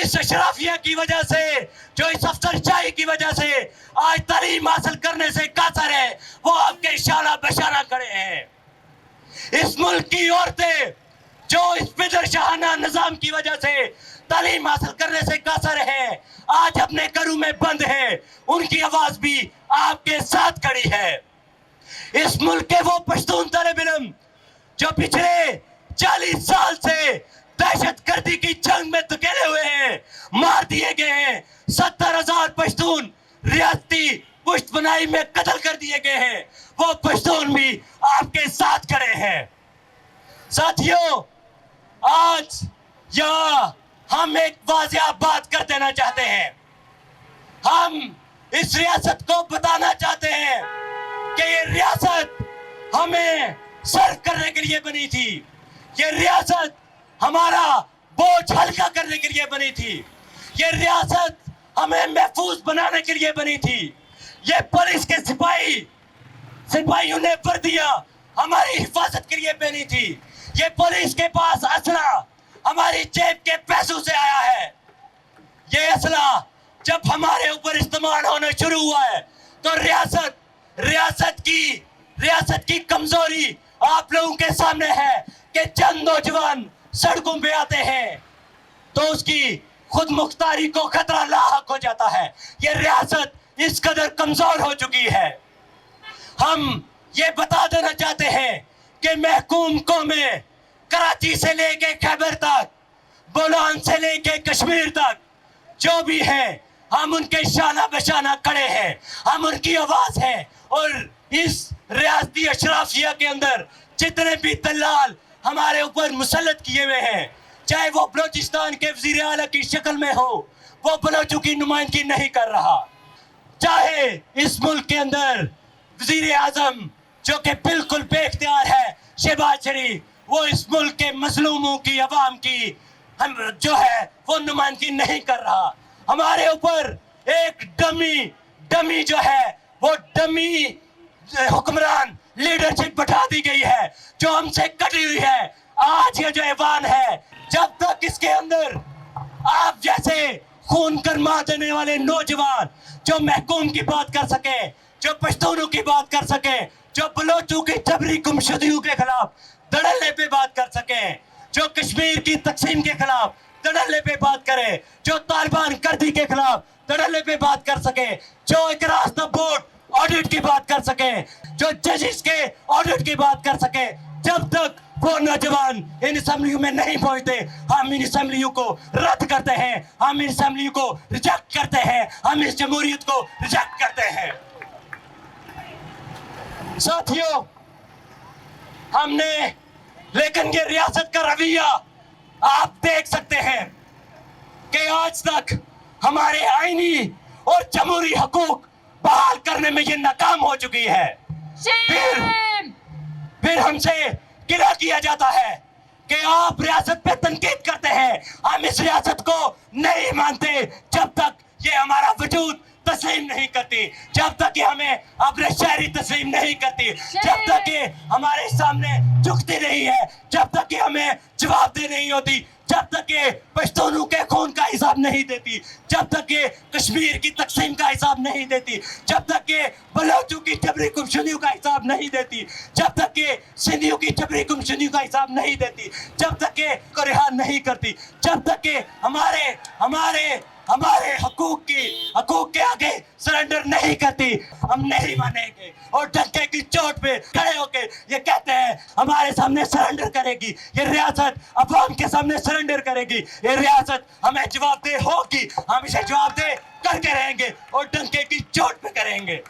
इस अशराफिया की वजह से, जो इस अफसरशाही की वजह से आज तालीम हासिल करने से कासर है, वो आपके शाला बशाना खड़े हैं। इस मुल्क की औरतें जो इस फिदरशाहाना निजाम की वजह से तालीम हासिल करने से कासर है, आज अपने घरों में बंद है, उनकी आवाज भी आपके साथ खड़ी है। इस मुल्क के वो पश्तून तलेब इल्म जो पिछले 40 साल से दहशत गर्दी की जंग में धकेले हुए हैं, मार दिए गए हैं। 70,000 पश्तून रियासती पुष्टबनाई में कत्ल कर दिए गए हैं, वो पश्तून भी आपके साथ खड़े हैं। साथियों, आज यहाँ हम एक वाज़िह बात कर देना चाहते हैं। हम इस रियासत को बताना चाहते हैं कि ये रियासत हमें सर्व करने के लिए बनी थी, ये रियासत हमारा बोझ हल्का करने के लिए बनी थी, ये रियासत हमें महफूज बनाने के लिए बनी थी। ये पुलिस के सिपाहियों ने वर्दियां हमारी हिफाजत के लिए पहनी थी। ये पुलिस के पास असला हमारी जेब के पैसों से आया है। ये असला जब हमारे ऊपर इस्तेमाल होना शुरू हुआ है तो रियासत की कमजोरी आप लोगों के सामने है कि चंद नौजवान सड़कों पे आते हैं तो उसकी खुद मुख्तारी को खतरा लाहक हो जाता है। ये रियासत इस कदर कमजोर हो चुकी है। हम ये बता देना चाहते हैं कि महकूम कौमें कराची से लेके खैबर तक, बोलान से लेके कश्मीर तक जो भी है, हम उनके शाना बशाना खड़े हैं, हम उनकी आवाज है। और इस रियासती अशराफिया के अंदर जितने भी दलाल हमारे ऊपर मुसल्लत किए हुए हैं, चाहे वो बलोचिस्तान के वजीर आला की शक्ल में हो, वो बलोचों की नुमाइंदगी नहीं कर रहा। चाहे इस मुल्क के अंदर वजीर आजम जो कि बिल्कुल बेख्तियार है, शहबाज शरीफ, वो इस मुल्क के मजलूमों की, अवाम की हम जो है वो नुमाइंदगी नहीं कर रहा। हमारे ऊपर एक डमी जो है वो डमी हुक्मरान लीडरशिप बैठा दी गई है जो हमसे कटी हुई है। आज ये जो ऐवान है, जब तक इसके अंदर आप जैसे खून गरमा देने वाले नौजवान जो महकूम की बात कर सके, जो पश्तूनों की बात कर सके, जो बलोचों की जबरी गुमशुदगियों के खिलाफ धड़ल्ले पे बात कर सके, जो कश्मीर की तकसीम के खिलाफ धड़ल्ले पे बात करे, जो तालिबान गर्दी के खिलाफ धड़ल्ले पे बात कर सके, जो इकरास द बोर्ड ऑडिट की बात कर सके, जो जजेस के ऑडिट की बात कर सके, जब तक वो नौजवान इन असेंबलियों में नहीं पहुंचते, हम इन असेंबलियों को रद्द करते हैं, हम इन असेंबलियों को रिजेक्ट करते हैं, हम इस जमहूरियत को रिजेक्ट करते हैं। साथियों, हमने लेकिन ये रियासत का रवैया आप देख सकते हैं कि आज तक हमारे आईनी और जमहूरी हकूक बहाल करने में ये नाकाम हो चुकी है। फिर हमसे गिला किया जाता है कि आप रियासत पे तनकीद करते हैं। हम इस रियासत को नहीं मानते जब तक ये हमारा वजूद तस्लीम नहीं करती, जब तक ये हमें अपने शहरी तस्लीम नहीं करती, जब तक ये हमारे सामने झुकती नहीं है, जब तक ये हमें जवाब दे नहीं होती, जब तक ये पश्तूनों के खून का हिसाब नहीं देती, जब तक ये कश्मीर की तकसीम का हिसाब नहीं देती, जब तक ये बलोचों की जबरी गुमशुदगियों का हिसाब नहीं देती, जब तक ये सिंधियों की जबरी गुमशुदगियों का हिसाब नहीं देती, जब तक ये को रिहा नहीं करती, जब तक ये हमारे हकूक के आगे सरेंडर नहीं करती, हम नहीं मानेंगे। और डंके की चोट पे खड़े होके ये कहते हैं हमारे सामने सरेंडर करेगी, ये रियासत अवाम के सामने सरेंडर करेगी, ये रियासत हमें जवाबदेह होगी, हम इसे जवाबदेह करके रहेंगे और डंके की चोट पे करेंगे।